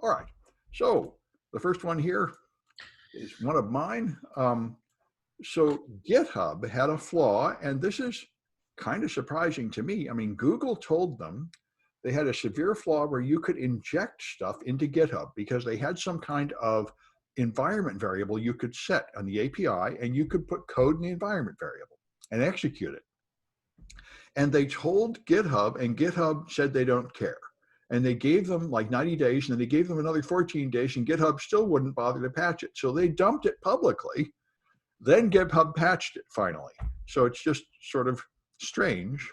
All right. So the first one here is one of mine. So GitHub had a flaw, and this is kind of surprising to me. I mean, Google told them they had a severe flaw where you could inject stuff into GitHub because they had some kind of environment variable you could set on the API, and you could put code in the environment variable and execute it. And they told GitHub, and GitHub said they don't care. And they gave them like 90 days, and then they gave them another 14 days, and GitHub still wouldn't bother to patch it. So they dumped it publicly. Then GitHub patched it finally. So it's just sort of strange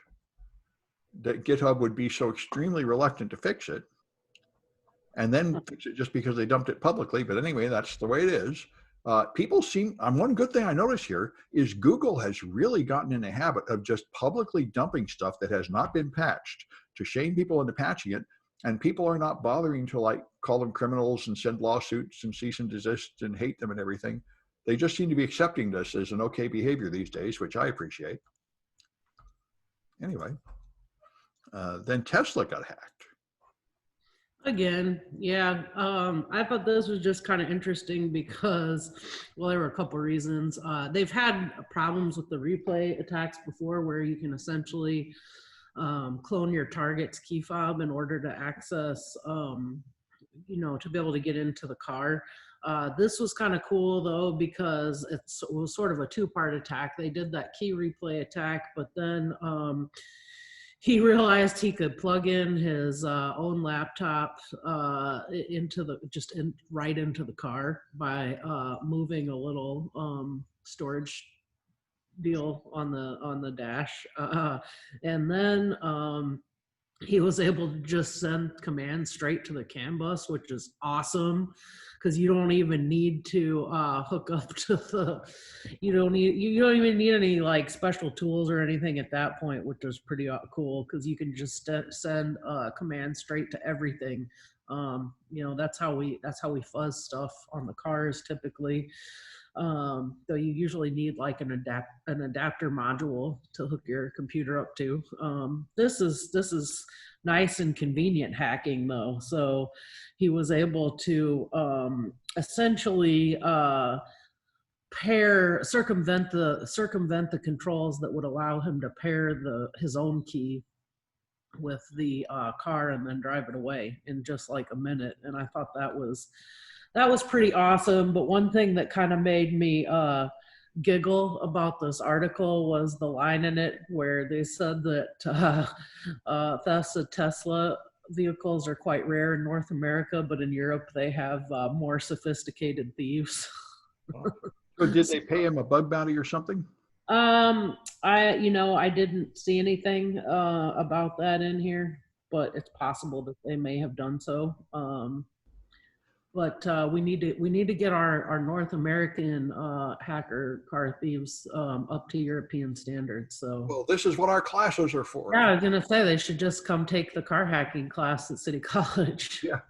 that GitHub would be so extremely reluctant to fix it and then fix it just because they dumped it publicly. But anyway, that's the way it is. People seem, one good thing I notice here is Google has really gotten in a habit of just publicly dumping stuff that has not been patched to shame people into patching it. And people are not bothering to like call them criminals and send lawsuits and cease and desist and hate them and everything. They just seem to be accepting this as an okay behavior these days, which I appreciate. Anyway, then Tesla got hacked. Again, yeah. I thought this was just kind of interesting because, well, there were a couple of reasons. They've had problems with the replay attacks before where you can essentially clone your target's key fob in order to access, you know, to be able to get into the car. This was kind of cool though, because it was sort of a two-part attack. They did that key replay attack, but then he realized he could plug in his own laptop into the right into the car by moving a little storage deal on the dash, and then he was able to just send commands straight to the CAN bus, which is awesome because you don't even need to hook up to the, you don't even need any like special tools or anything at that point, which is pretty cool because you can just send commands straight to everything. You know, that's how we fuzz stuff on the cars typically. Though you usually need like an adapter module to hook your computer up to. This is nice and convenient hacking though. So he was able to essentially circumvent the controls that would allow him to pair his own key with the car and then drive it away in just like a minute. And I thought that was pretty awesome. But one thing that kind of made me giggle about this article was the line in it where they said that thefts of Tesla vehicles are quite rare in North America, but in Europe they have more sophisticated thieves. So did they pay him a bug bounty or something? I didn't see anything about that in here, but it's possible that they may have done so. But we need to get our North American hacker car thieves up to European standards. So, well, this is what our classes are for. Yeah, I was gonna say they should just come take the car hacking class at City College. Yeah,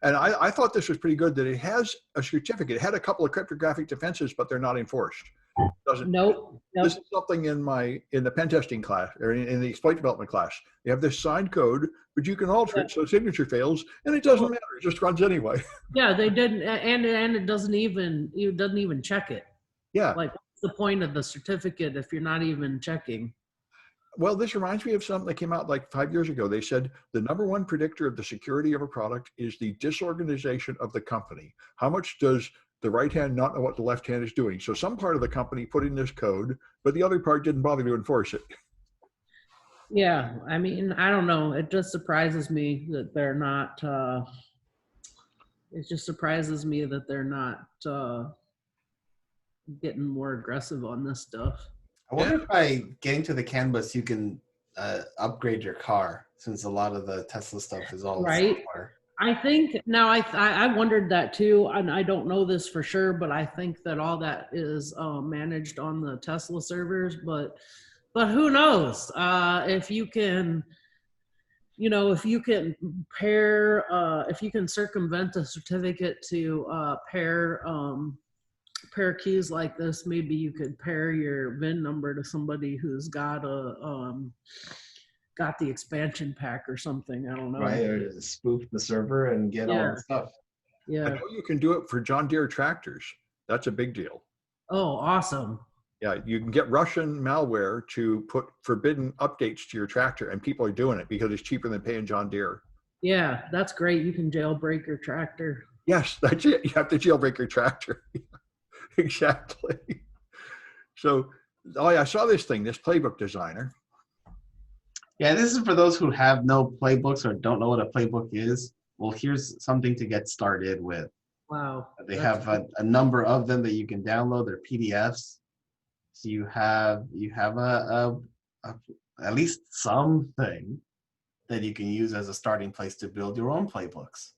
and I thought this was pretty good that it has a certificate. It had a couple of cryptographic defenses, but they're not enforced. Nope. This is something in the pen testing class or in the exploit development class. You have this signed code, but you can alter it so signature fails, and it doesn't matter. It just runs anyway. Yeah, they didn't, and it doesn't even check it. Yeah. Like, what's the point of the certificate if you're not even checking? Well, this reminds me of something that came out like 5 years ago. They said the #1 predictor of the security of a product is the disorganization of the company. How much does the right hand not know what the left hand is doing? So some part of the company put in this code, but the other part didn't bother to enforce it. Yeah, I mean, I don't know. It just surprises me that they're not, getting more aggressive on this stuff. I wonder if by getting to the CAN bus, you can upgrade your car, since a lot of the Tesla stuff is all right. software. I think now I wondered that too, and I don't know this for sure, but I think that all that is managed on the Tesla servers. But who knows? If you can, if you can if you can circumvent a certificate to pair keys like this, maybe you could pair your VIN number to somebody who's got a got the expansion pack or something. I don't know. Right, or spoof the server and get all the stuff. I Yeah. know you can do it for John Deere tractors. That's a big deal. Oh, awesome. Yeah, you can get Russian malware to put forbidden updates to your tractor, and people are doing it because it's cheaper than paying John Deere. Yeah, that's great. You can jailbreak your tractor. Yes, that's it. You have to jailbreak your tractor. Exactly. So, oh yeah, I saw this thing, this Playbook Designer. Yeah, this is for those who have no playbooks or don't know what a playbook is. Well, here's something to get started with. Wow. They have a number of them that you can download. They're PDFs. So you have at least something that you can use as a starting place to build your own playbooks.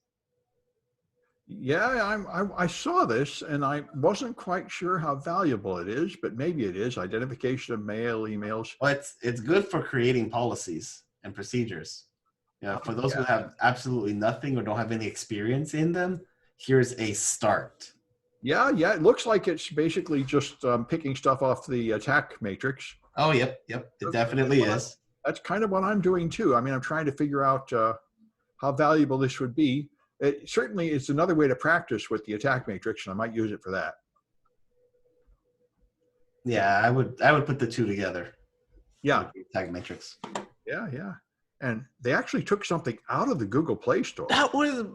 Yeah, I saw this and I wasn't quite sure how valuable it is, but maybe it is. Identification of mail, emails. Well, it's good for creating policies and procedures. For those who have absolutely nothing or don't have any experience in them, here's a start. Yeah, it looks like it's basically just picking stuff off the attack matrix. Oh, yep, it definitely is. That's kind of what I'm doing too. I mean, I'm trying to figure out how valuable this would be. It certainly is another way to practice with the attack matrix, and I might use it for that. Yeah, I would put the two together. Yeah, attack matrix. Yeah. And they actually took something out of the Google Play Store. That was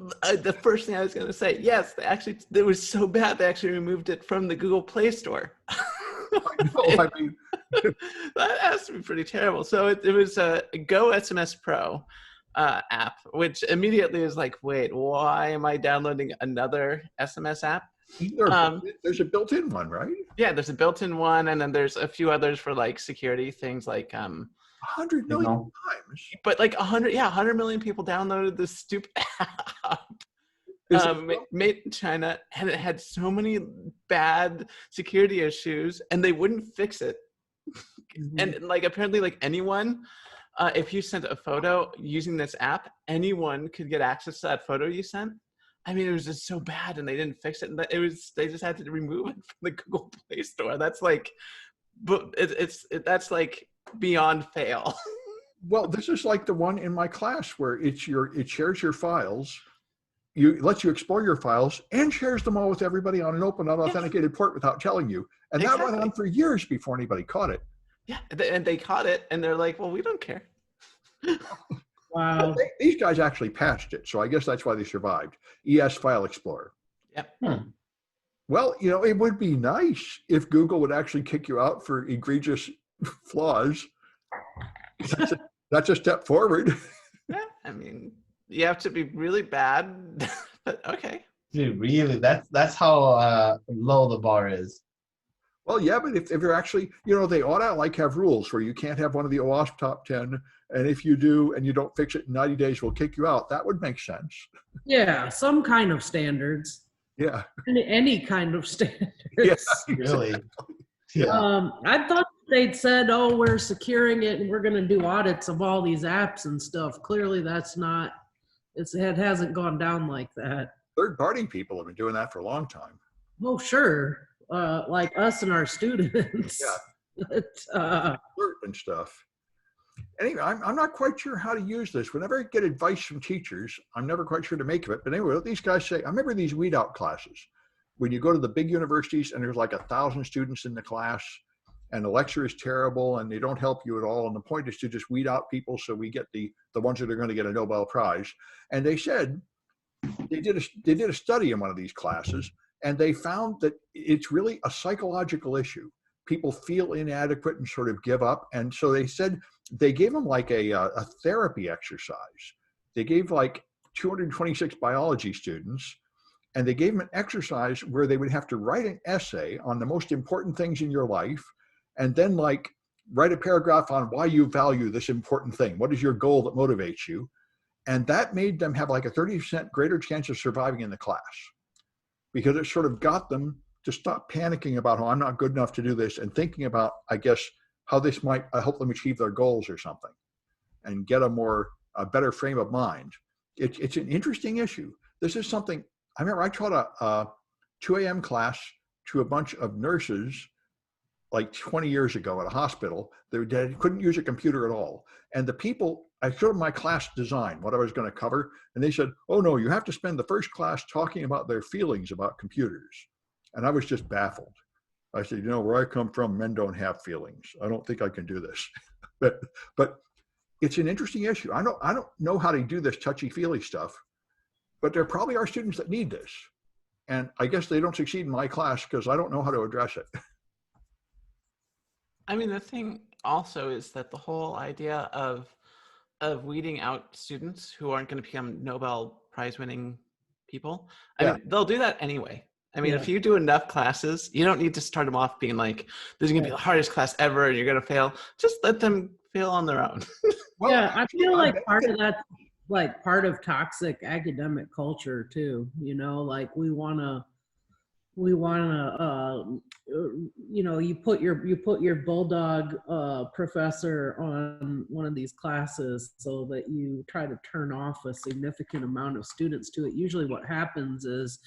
the first thing I was going to say. Yes, it was so bad they actually removed it from the Google Play Store. I mean, that has to be pretty terrible. So it was a Go SMS Pro app, which immediately is like, wait, why am I downloading another SMS app? There's a built-in one, right? Yeah, there's a built-in one, and then there's a few others for like security things like 100 million times. But like 100 million people downloaded this stupid app. Made in China, and it had so many bad security issues, and they wouldn't fix it. And like apparently, like anyone, if you sent a photo using this app, anyone could get access to that photo you sent. I mean, it was just so bad, and they didn't fix it. And they just had to remove it from the Google Play Store. That's like, but that's like beyond fail. Well, this is like the one in my class where it shares your files. Lets you explore your files and shares them all with everybody on an open, unauthenticated port without telling you. And that went on for years before anybody caught it. Yeah, and they caught it, and they're like, well, we don't care. Wow. These guys actually patched it, so I guess that's why they survived. ES File Explorer. Yep. Well, it would be nice if Google would actually kick you out for egregious flaws. That's a step forward. Yeah, I mean, you have to be really bad, but okay. Dude, really, that's how low the bar is. Well, yeah, but if they're actually, they ought to have rules where you can't have one of the OWASP top 10, and if you do and you don't fix it in 90 days, we'll kick you out. That would make sense. Yeah, some kind of standards. Yeah. Any kind of standards. Yes, Really. Yeah. I thought they'd said, oh, we're securing it and we're going to do audits of all these apps and stuff. Clearly that's not, it hasn't gone down like that. Third-party people have been doing that for a long time. Oh, sure. Like us and our students. Yeah. But, And stuff. Anyway, I'm not quite sure how to use this. Whenever I get advice from teachers, I'm never quite sure to make of it. But anyway, what these guys say, I remember these weed out classes. When you go to the big universities and there's like 1,000 students in the class and the lecture is terrible and they don't help you at all. And the point is to just weed out people so we get the ones that are going to get a Nobel Prize. And they said, they did a study in one of these classes and they found that it's really a psychological issue. People feel inadequate and sort of give up. And so they said, they gave them like a therapy exercise. They gave like 226 biology students, and they gave them an exercise where they would have to write an essay on the most important things in your life, and then like write a paragraph on why you value this important thing. What is your goal that motivates you? And that made them have like a 30% greater chance of surviving in the class, because it sort of got them to stop panicking about, oh, I'm not good enough to do this, and thinking about, I guess, how this might help them achieve their goals or something, and get a better frame of mind. It's an interesting issue. This is something, I remember I taught a 2 a.m. class to a bunch of nurses like 20 years ago at a hospital. They couldn't use a computer at all. And the people, I showed them my class design, what I was going to cover. And they said, oh no, you have to spend the first class talking about their feelings about computers. And I was just baffled. I said, where I come from, men don't have feelings. I don't think I can do this. but it's an interesting issue. I don't know how to do this touchy-feely stuff, but there probably are students that need this. And I guess they don't succeed in my class because I don't know how to address it. I mean, the thing also is that the whole idea of weeding out students who aren't going to become Nobel Prize winning people, I mean, they'll do that anyway. I mean, if you do enough classes, you don't need to start them off being like, this is going to be the hardest class ever and you're going to fail. Just let them fail on their own. Well, yeah, I feel like part of that, like part of toxic academic culture too, like we want to, you put your bulldog professor on one of these classes so that you try to turn off a significant amount of students to it. Usually what happens is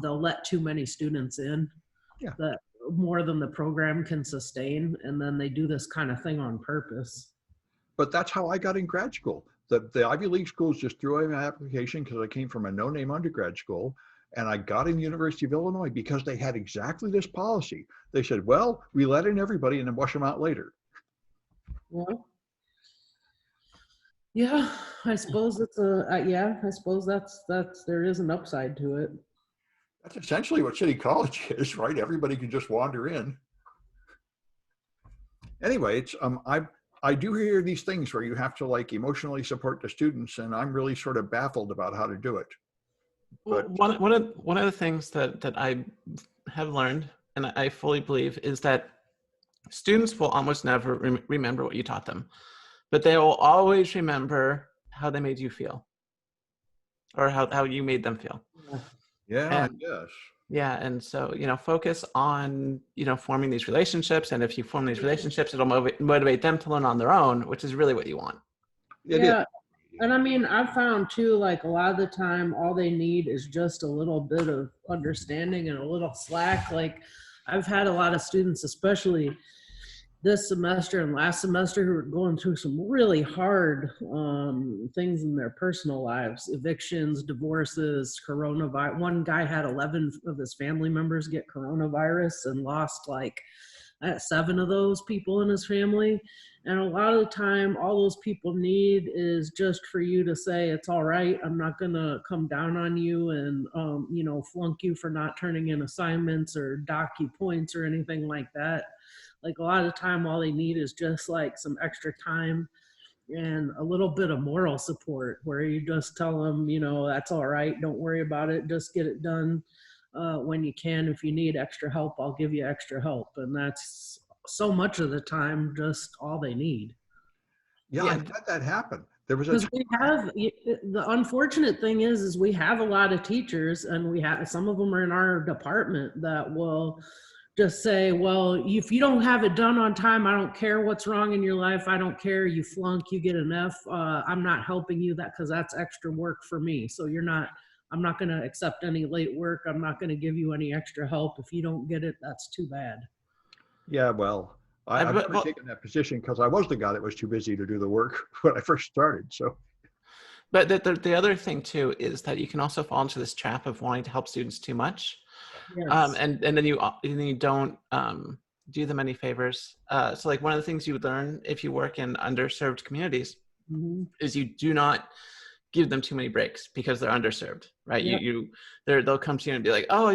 they'll let too many students in, that more than the program can sustain, and then they do this kind of thing on purpose. But that's how I got in grad school. The Ivy League schools just threw away my application because I came from a no-name undergrad school, and I got in University of Illinois because they had exactly this policy. They said, well, we let in everybody and then wash them out later. Well, yeah, I suppose it's I suppose that's there is an upside to it. That's essentially what City College is, right? Everybody can just wander in. Anyway, it's I do hear these things where you have to like emotionally support the students, and I'm really sort of baffled about how to do it. But one of the things that I have learned, and I fully believe, is that students will almost never remember what you taught them, but they will always remember how they made you feel, or how you made them feel. Yeah, yes. Yeah, and so, focus on, forming these relationships, and if you form these relationships, it'll motivate them to learn on their own, which is really what you want. Yeah, and I mean, I've found too, like a lot of the time, all they need is just a little bit of understanding and a little slack. Like I've had a lot of students, especially this semester and last semester, who are going through some really hard things in their personal lives: evictions, divorces, coronavirus. One guy had 11 of his family members get coronavirus and lost like 7 of those people in his family. And a lot of the time, all those people need is just for you to say, it's all right. I'm not going to come down on you and, flunk you for not turning in assignments or dock you points or anything like that. Like a lot of the time, all they need is just like some extra time and a little bit of moral support, where you just tell them, that's all right. Don't worry about it. Just get it done when you can. If you need extra help, I'll give you extra help. And that's so much of the time just all they need. Yeah, I've had that happen. There was the unfortunate thing is we have a lot of teachers, and some of them are in our department that will just say, well, if you don't have it done on time, I don't care what's wrong in your life. I don't care. You flunk, you get an F. I'm not helping you because that's extra work for me. So I'm not going to accept any late work. I'm not going to give you any extra help. If you don't get it, that's too bad. Yeah, well, I've never taken that position because I was the guy that was too busy to do the work when I first started. So, but the other thing too is that you can also fall into this trap of wanting to help students too much, yes. and then you don't do them any favors. So like one of the things you would learn if you work in underserved communities is you do not give them too many breaks because they're underserved, right? Yep. They'll come to you and be like, oh,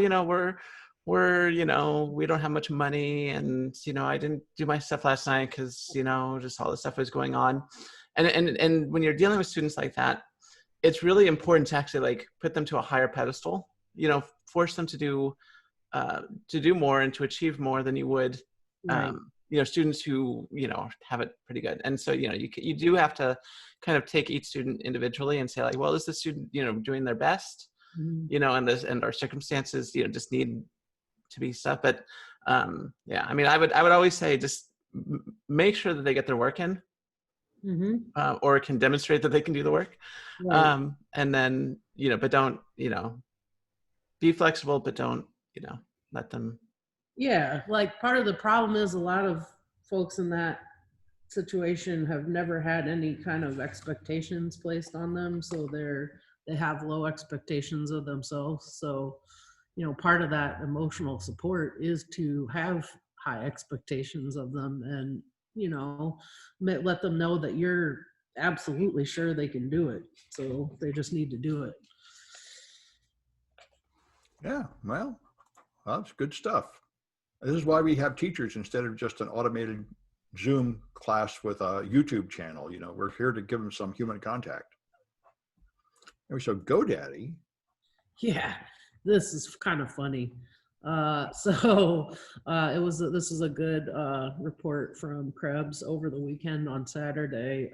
we're we don't have much money, and I didn't do my stuff last night because just all this stuff was going on, and when you're dealing with students like that, it's really important to actually like put them to a higher pedestal, force them to do more and to achieve more than you would right. Students who have it pretty good. And so you do have to kind of take each student individually and say like, well, is the student doing their best, and our circumstances just need to be stuff. But yeah, I mean, I would always say just make sure that they get their work in, or can demonstrate that they can do the work, right. And then but don't be flexible, but don't let them Yeah, like part of the problem is a lot of folks in that situation have never had any kind of expectations placed on them, so they have low expectations of themselves. So, you know, part of that emotional support is to have high expectations of them, and you know, let them know that you're absolutely sure they can do it. So they just need to do it. Yeah, well, that's good stuff. This is why we have teachers instead of just an automated Zoom class with a YouTube channel. You know, we're here to give them some human contact. Anyway, so GoDaddy. Yeah, this is kind of funny. This is a good report from Krebs over the weekend on Saturday,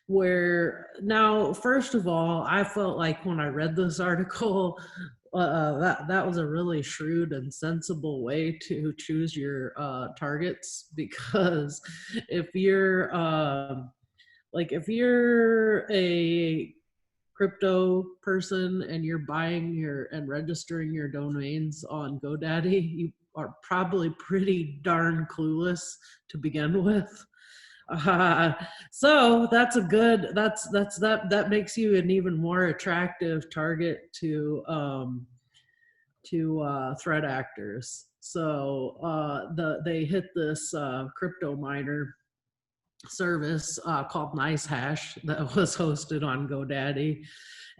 where now, first of all, I felt like when I read this article, that was a really shrewd and sensible way to choose your targets, because if you're if you're a crypto person and you're buying and registering your domains on GoDaddy, you are probably pretty darn clueless to begin with. So that's that makes you an even more attractive target to threat actors. So they hit this crypto miner service called NiceHash that was hosted on GoDaddy,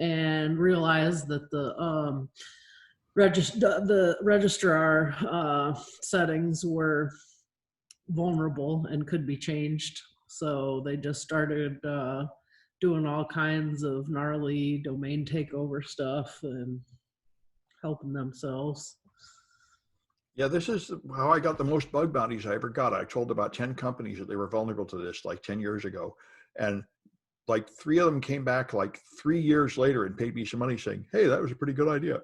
and realized that the registrar settings were vulnerable and could be changed. So they just started doing all kinds of gnarly domain takeover stuff and helping themselves. Yeah, this is how I got the most bug bounties I ever got. I told about 10 companies that they were vulnerable to this like 10 years ago. And like 3 of them came back like 3 years later and paid me some money saying, hey, that was a pretty good idea.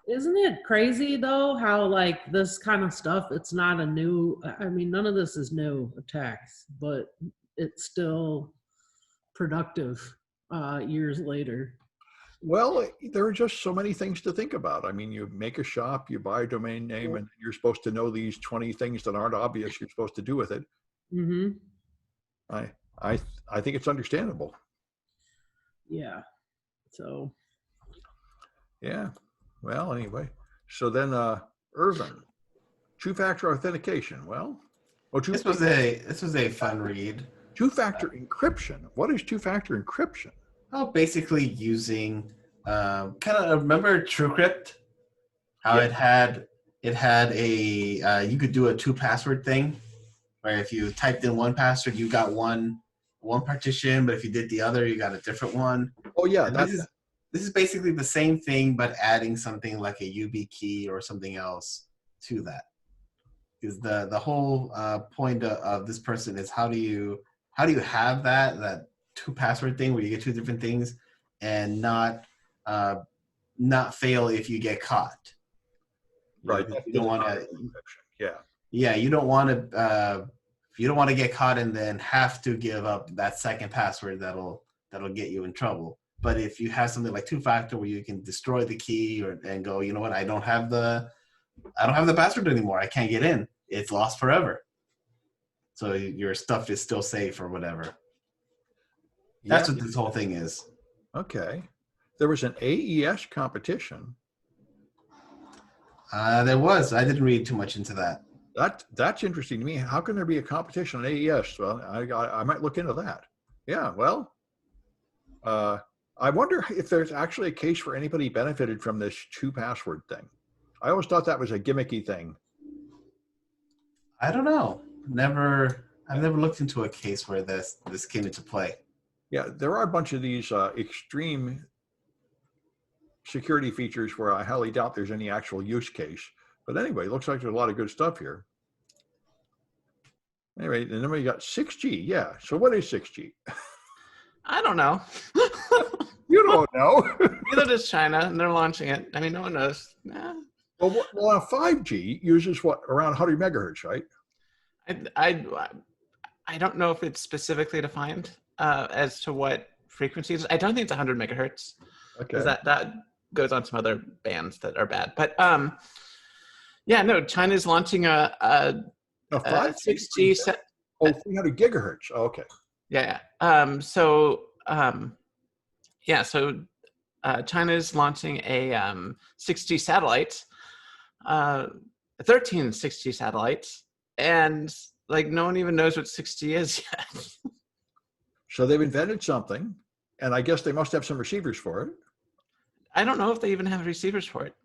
Isn't it crazy though, how like this kind of stuff, it's not a new, I mean, none of this is new attacks, but it's still productive years later. Well, there are just so many things to think about. I mean, you make a shop, you buy a domain name, and you're supposed to know these 20 things that aren't obvious you're supposed to do with it. Mm-hmm. I think it's understandable. Yeah. So. Yeah. Well, anyway. So then, Irvin, two-factor authentication. Well, this was a fun read. Two-factor encryption. What is two-factor encryption? Oh, basically using kind of remember TrueCrypt, how it had a you could do a 2-password thing, where if you typed in one password, you got one partition, but if you did the other, you got a different one. Oh yeah, this is basically the same thing, but adding something like a UB key or something else to that. Because the whole point of this person is how do you have that 2-password thing where you get 2 different things and not fail if you get caught. Right. You don't want to. Yeah. Yeah, you don't want to get caught and then have to give up that second password that'll get you in trouble. But if you have something like 2-factor where you can destroy the key and go, you know what, I don't have the password anymore. I can't get in. It's lost forever. So your stuff is still safe or whatever. That's what this whole thing is. Okay. There was an AES competition. There was. I didn't read too much into that. That's interesting to me. How can there be a competition on AES? Well, I might look into that. Yeah. Well, I wonder if there's actually a case where anybody benefited from this 2-password thing. I always thought that was a gimmicky thing. I don't know. I've never looked into a case where this came into play. Yeah, there are a bunch of these extreme security features where I highly doubt there's any actual use case. But anyway, it looks like there's a lot of good stuff here. Anyway, and then we got 6G. Yeah. So what is 6G? I don't know. You don't know. Neither does China, and they're launching it. I mean, no one knows. Nah. Well, 5G uses what, around 100 megahertz, right? I don't know if it's specifically defined as to what frequencies. I don't think it's 100 megahertz. Okay. Because that goes on some other bands that are bad. But Yeah, no, China's launching a No, 6G set. Oh, 300 gigahertz. Oh, okay. Yeah. So China's launching a 6G satellite, 13 6G satellites, and like no one even knows what 6G is yet. So they've invented something, and I guess they must have some receivers for it. I don't know if they even have receivers for it.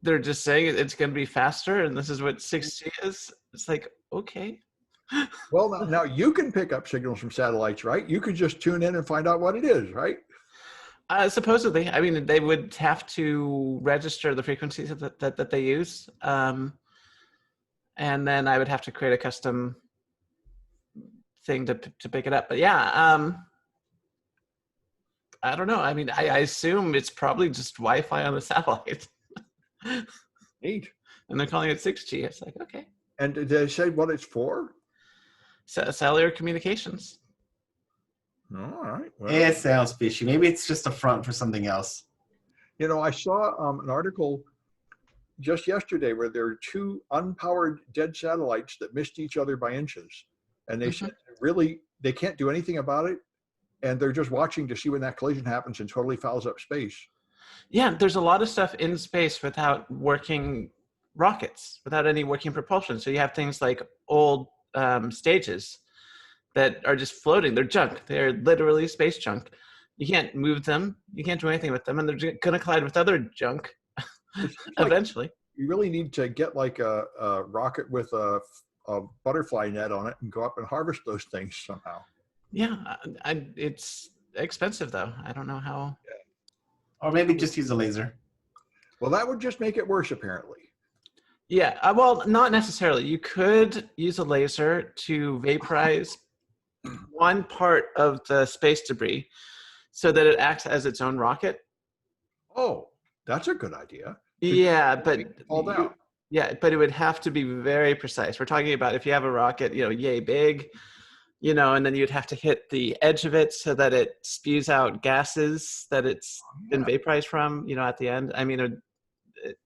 They're just saying it's going to be faster, and this is what 6G is. It's like, okay. Well, now you can pick up signals from satellites, right? You could just tune in and find out what it is, right? Supposedly, I mean, they would have to register the frequencies that they use, and then I would have to create a custom thing to pick it up. But yeah, I don't know. I mean, I assume it's probably just Wi-Fi on the satellite. Neat. And they're calling it 6G. It's like, okay. And did they say what it's for? Cellular communications. All right. Well, It sounds fishy. Maybe it's just a front for something else. you know, I saw an article just yesterday where there are two unpowered dead satellites that missed each other by inches. And they said, really, they can't do anything about it. And they're just watching to see when that collision happens and totally fouls up space. Yeah, there's a lot of stuff in space without working rockets, without any working propulsion. So you have things like old stages that are just floating. They're junk. They're literally space junk. You can't move them. You can't do anything with them. And they're going to collide with other junk eventually. Like you really need to get like a rocket with a butterfly net on it and go up and harvest those things somehow. Yeah, it's expensive though. I don't know how. Or maybe just use a laser. Well, that would just make it worse, apparently. Yeah, well, not necessarily. You could use a laser to vaporize one part of the space debris so that it acts as its own rocket. Oh, that's a good idea. Yeah, but All that. yeah, but it would have to be very precise. We're talking about if you have a rocket, yay big, and then you'd have to hit the edge of it so that it spews out gases that it's been vaporized from, at the end. I mean,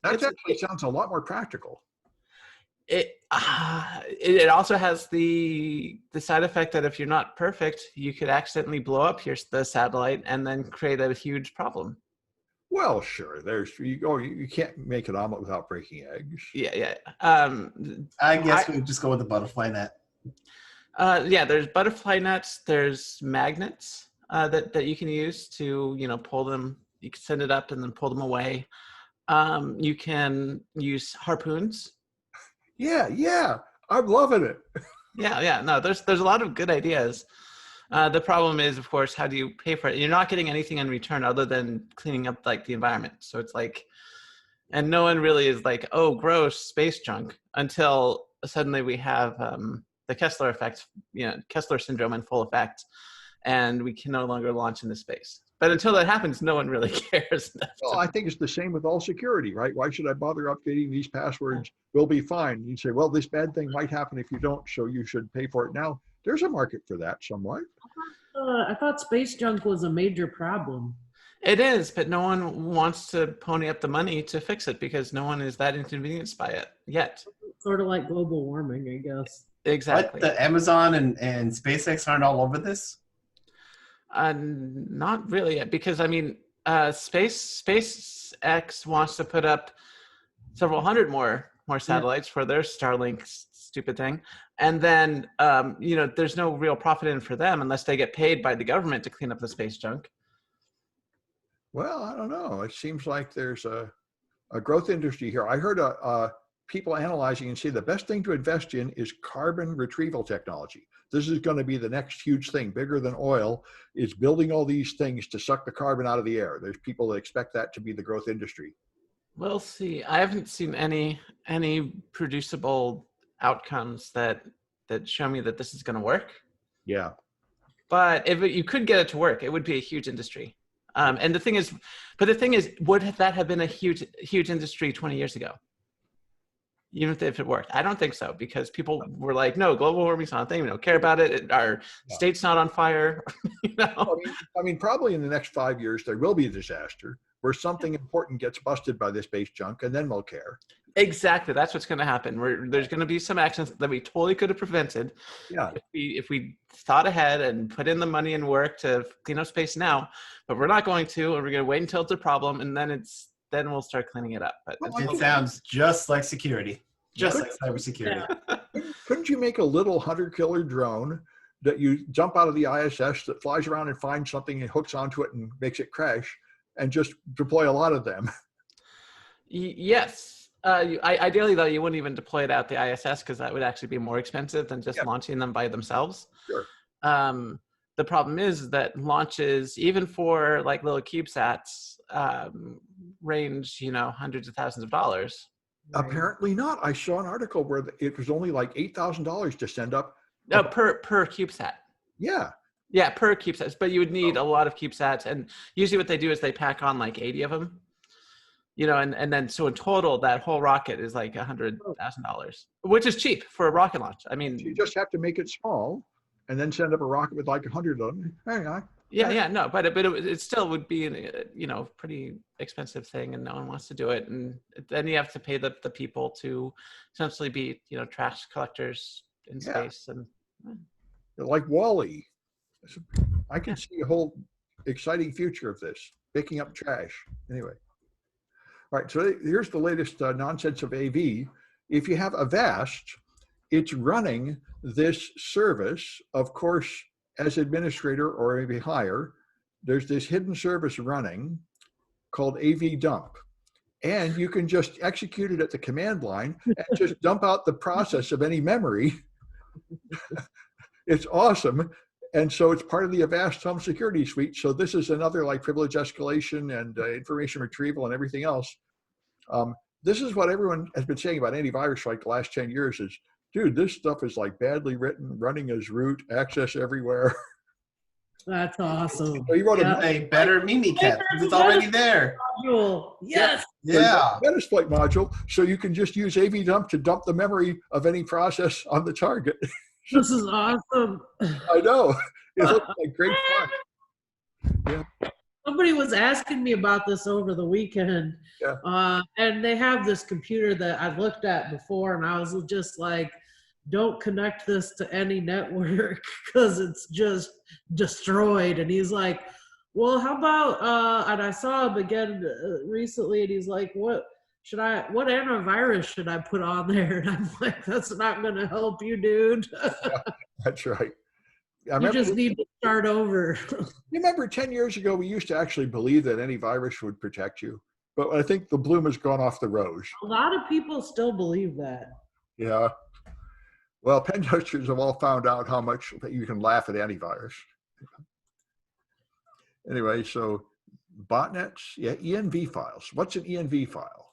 That actually sounds a lot more practical. It also has the side effect that if you're not perfect, you could accidentally blow up the satellite and then create a huge problem. Well, sure. You can't make an omelet without breaking eggs. Yeah. I guess we would just go with the butterfly net. Yeah, there's butterfly nets. There's magnets that you can use to pull them. You can send it up and then pull them away. You can use harpoons. Yeah. I'm loving it. Yeah. No, there's a lot of good ideas. The problem is, of course, how do you pay for it? You're not getting anything in return other than cleaning up like the environment. So it's like, and no one really is like, oh, gross space junk, until suddenly we have the Kessler effect, Kessler syndrome in full effect, and we can no longer launch into space. But until that happens, no one really cares. Well, I think it's the same with all security, right? Why should I bother updating these passwords? We'll be fine. You say, well, this bad thing might happen if you don't, so you should pay for it now. There's a market for that somewhat. I thought space junk was a major problem. It is, but no one wants to pony up the money to fix it because no one is that inconvenienced by it yet. Sort of like global warming, I guess. Exactly. What, the Amazon and SpaceX aren't all over this? Not really, because I mean, SpaceX wants to put up several hundred more satellites for their Starlink stupid thing, and then there's no real profit in for them unless they get paid by the government to clean up the space junk. Well, I don't know. It seems like there's a growth industry here. I heard people analyzing and say the best thing to invest in is carbon retrieval technology. This is going to be the next huge thing, bigger than oil. It's building all these things to suck the carbon out of the air. There's people that expect that to be the growth industry. We'll see. I haven't seen any producible outcomes that show me that this is going to work. Yeah. But if you could get it to work, it would be a huge industry. And the thing is, would that have been a huge industry 20 years ago? even if it worked. I don't think so, because people were like, no, global warming's not a thing. We don't care about it. Our state's not on fire. You know? I mean, probably in the next 5 years, there will be a disaster where something important gets busted by this base junk, and then we'll care. Exactly. That's what's going to happen. There's going to be some actions that we totally could have prevented. Yeah. If we thought ahead and put in the money and work to clean up space now, but we're not going to, and we're going to wait until it's a problem, and then we'll start cleaning it up. But It sounds just like security, just like cybersecurity. Couldn't you make a little hunter-killer drone that you jump out of the ISS that flies around and finds something and hooks onto it and makes it crash, and just deploy a lot of them? Yes. Ideally, though, you wouldn't even deploy it out the ISS, because that would actually be more expensive than just launching them by themselves. Sure. The problem is that launches, even for like little CubeSats, range, hundreds of thousands of dollars. Apparently not. I saw an article where it was only like $8,000 to send up. Per CubeSat. Yeah. Yeah, per CubeSat. But you would need a lot of CubeSats, and usually what they do is they pack on like 80 of them. And then so in total, that whole rocket is like $100,000, which is cheap for a rocket launch. I mean, you just have to make it small, and then send up a rocket with like 100 of them. Hang on. Yeah, no, but it still would be a pretty expensive thing, and no one wants to do it. And then you have to pay the people to essentially be trash collectors in space, and like Wall-E. I can see a whole exciting future of this, picking up trash. Anyway. All right, so here's the latest nonsense of AV. If you have Avast, it's running this service. Of course, as administrator or maybe higher, there's this hidden service running called AV dump. And you can just execute it at the command line and just dump out the process of any memory. It's awesome. And so it's part of the Avast Home Security Suite. So this is another like privilege escalation and information retrieval and everything else. This is what everyone has been saying about antivirus for like the last 10 years is, dude, this stuff is like badly written, running as root, access everywhere. That's awesome. So you wrote a better Mimicat, because it's already there. Module. Yes. Yeah. Metasploit module, so you can just use AV dump to dump the memory of any process on the target. This is awesome. I know. It looks like great fun. Yeah. Somebody was asking me about this over the weekend. Yeah. And they have this computer that I've looked at before, and I was just like, don't connect this to any network because it's just destroyed. And he's like, well, how about, and I saw him again recently, and he's like, what antivirus should I put on there? And I'm like, that's not going to help you, dude. That's right. You just need to start over. You remember 10 years ago, we used to actually believe that any virus would protect you. But I think the bloom has gone off the rose. A lot of people still believe that. Yeah. Well, pen testers have all found out how much that you can laugh at antivirus. Anyway, so botnets, Env files. What's an Env file?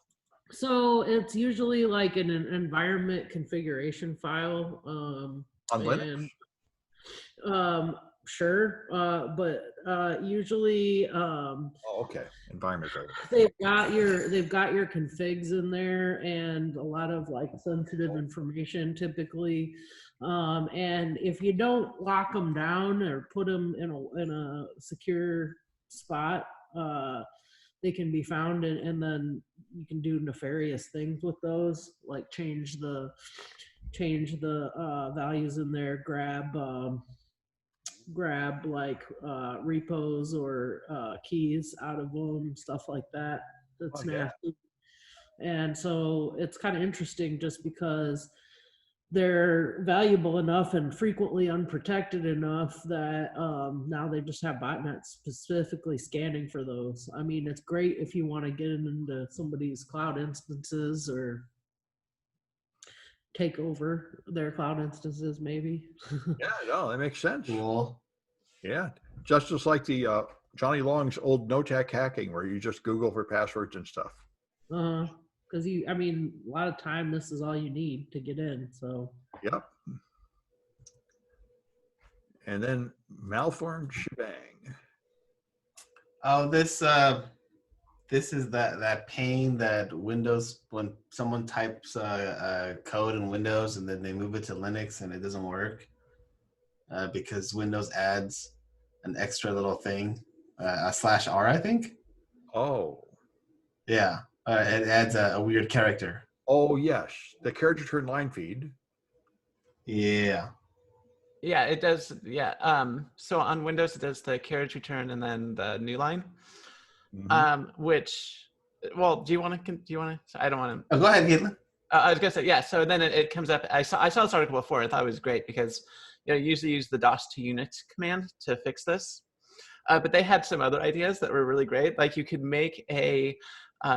So it's usually like an environment configuration file. On Linux? Sure, but usually okay, environment. they've got your configs in there and a lot of like sensitive information typically, and if you don't lock them down or put them in a secure spot, they can be found, and then you can do nefarious things with those, like change the values in there, grab like repos or keys out of them, stuff like that. That's nasty. And so it's kind of interesting just because they're valuable enough and frequently unprotected enough that now they just have botnets specifically scanning for those. I mean, it's great if you want to get into somebody's cloud instances or take over their cloud instances, maybe. Yeah, no, that makes sense. Cool. Yeah, just like the Johnny Long's old no-tech hacking, where you just Google for passwords and stuff. Because I mean, a lot of time this is all you need to get in. So. Yep. And then malformed Shebang. Oh, this this is that pain that Windows, when someone types code in Windows and then they move it to Linux and it doesn't work because Windows adds an extra little thing, a /R, I think. Oh. Yeah, it adds a weird character. Oh, yes. The carriage return line feed. Yeah. Yeah, it does. Yeah. So on Windows, it does the carriage return and then the new line. Which, well, do you want to? I don't want to. Oh, go ahead, Kaitlyn. I was gonna say, yeah. So then it comes up. I saw this article before. I thought it was great because you usually use the DOS to Unix command to fix this. But they had some other ideas that were really great. Like you could make a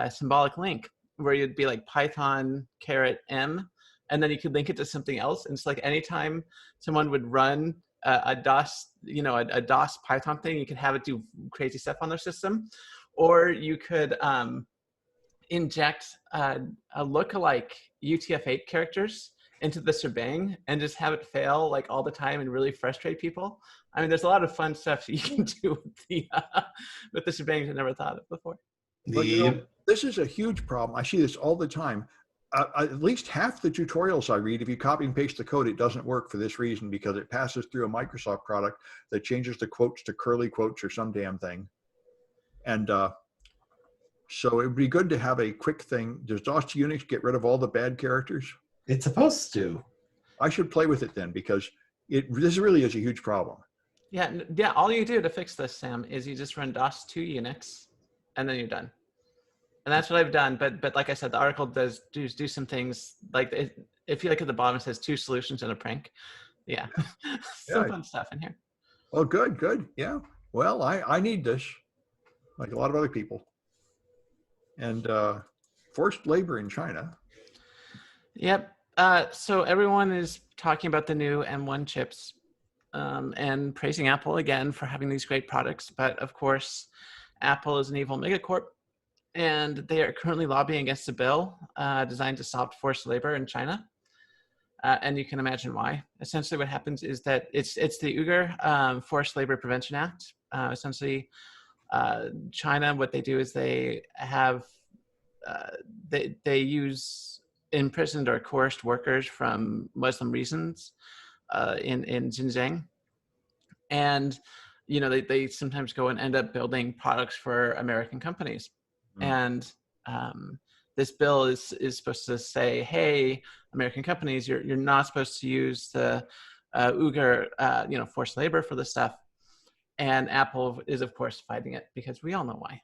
symbolic link where you'd be like Python _m, and then you could link it to something else. And it's like anytime someone would run a DOS, a DOS Python thing, you could have it do crazy stuff on their system, or you could inject a lookalike UTF-8 characters into the shebang and just have it fail like all the time and really frustrate people. I mean, there's a lot of fun stuff you can do with the shebangs I never thought of before. But, this is a huge problem. I see this all the time. At least half the tutorials I read, if you copy and paste the code, it doesn't work for this reason, because it passes through a Microsoft product that changes the quotes to curly quotes or some damn thing. And so it would be good to have a quick thing. Does DOS to Unix get rid of all the bad characters? It's supposed to. I should play with it then, because this really is a huge problem. Yeah. All you do to fix this, Sam, is you just run DOS to Unix, and then you're done. And that's what I've done. But like I said, the article does do some things. Like if you look at the bottom, it says 2 solutions and a prank. Yeah, some fun stuff in here. Oh, good. Yeah. Well, I need this, like a lot of other people. And forced labor in China. Yep. So everyone is talking about the new M1 chips and praising Apple again for having these great products. But of course, Apple is an evil megacorp, and they are currently lobbying against a bill designed to stop forced labor in China. And you can imagine why. Essentially what happens is that it's the Uyghur Forced Labor Prevention Act. Essentially, China, what they do is they have, they use imprisoned or coerced workers from Muslim regions in Xinjiang. And, they sometimes go and end up building products for American companies. And this bill is supposed to say, hey, American companies, you're not supposed to use the Uyghur, forced labor for this stuff. And Apple is, of course, fighting it because we all know why.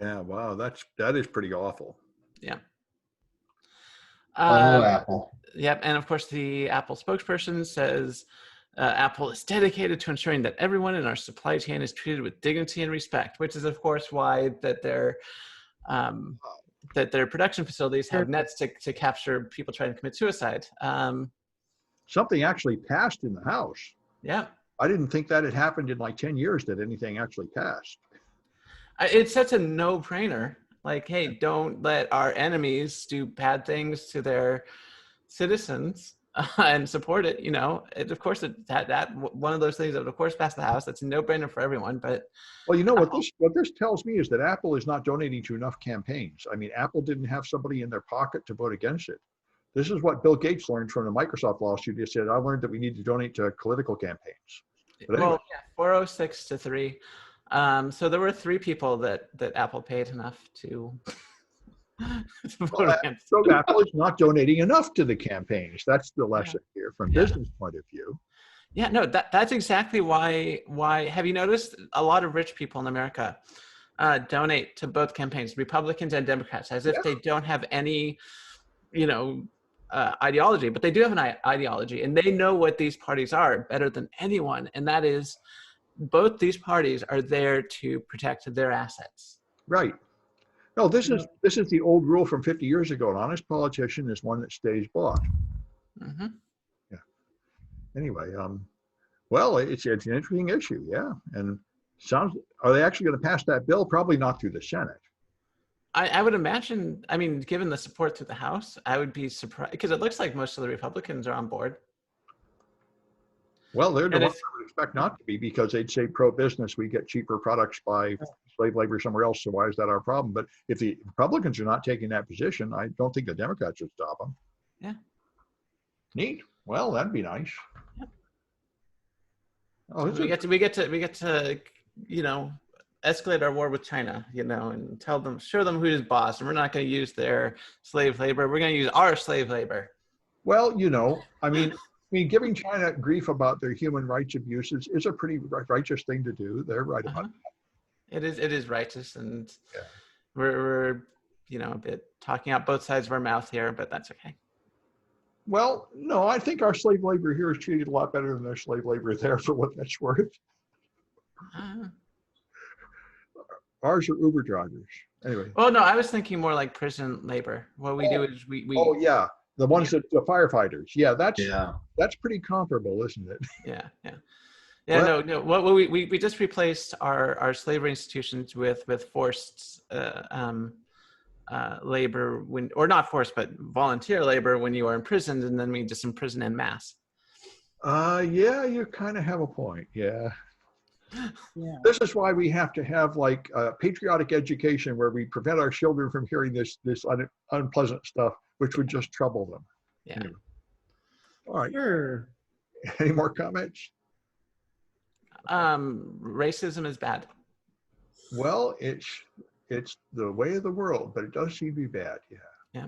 Yeah, wow, that is pretty awful. Yeah. Apple. Yep, and of course, the Apple spokesperson says Apple is dedicated to ensuring that everyone in our supply chain is treated with dignity and respect, which is, of course, why that their production facilities have nets to capture people trying to commit suicide. Something actually passed in the House. Yeah. I didn't think that had happened in like 10 years that anything actually passed. It's such a no-brainer. Like, hey, don't let our enemies do bad things to their citizens and support it. Of course, that one of those things that would, of course, pass the House. That's a no-brainer for everyone. But well, what this tells me is that Apple is not donating to enough campaigns. I mean, Apple didn't have somebody in their pocket to vote against it. This is what Bill Gates learned from the Microsoft lawsuit. He said, I learned that we need to donate to political campaigns. But anyway. Well, yeah, 406 to 3. So there were 3 people that Apple paid enough to vote against. So Apple is not donating enough to the campaigns. That's the lesson here from business point of view. Yeah, no, that's exactly why. Have you noticed a lot of rich people in America donate to both campaigns, Republicans and Democrats, as if they don't have any, ideology, but they do have an ideology, and they know what these parties are better than anyone, and that is both these parties are there to protect their assets. Right. No, this is the old rule from 50 years ago. An honest politician is one that stays bought. Mm-hmm. Yeah. Anyway, well, it's an interesting issue, yeah. And are they actually going to pass that bill? Probably not through the Senate. I would imagine, I mean, given the support through the House, I would be surprised, because it looks like most of the Republicans are on board. Well, they're the And ones it's I would expect not to be, because they'd say pro-business, we get cheaper products by slave labor somewhere else, so why is that our problem? But if the Republicans are not taking that position, I don't think the Democrats should stop them. Yeah. Neat. Well, that'd be nice. Yep. Oh, we get to you know, escalate our war with China, you know, and show them who's boss, and we're not going to use their slave labor. We're going to use our slave labor. well, you know, I mean, giving China grief about their human rights abuses is a pretty righteous thing to do. They're right about it. It is righteous, and Yeah. we're you know, a bit talking out both sides of our mouth here, but that's okay. Well, no, I think our slave labor here is treated a lot better than their slave labor there, for what that's worth. Ours are Uber drivers. Anyway. Oh no, I was thinking more like prison labor. What we do is we Oh yeah, the ones that the firefighters. Yeah, that's pretty comparable, isn't it? Yeah. Well, No. What we just replaced our slavery institutions with forced labor, or not forced, but volunteer labor when you are imprisoned, and then we just imprison en masse. Yeah, you kind of have a point. Yeah. Yeah. This is why we have to have like patriotic education, where we prevent our children from hearing this unpleasant stuff, which would just trouble them. Yeah. Anyway. All right. Sure. Any more comments? Racism is bad. Well, it's the way of the world, but it does seem to be bad. Yeah. Yeah.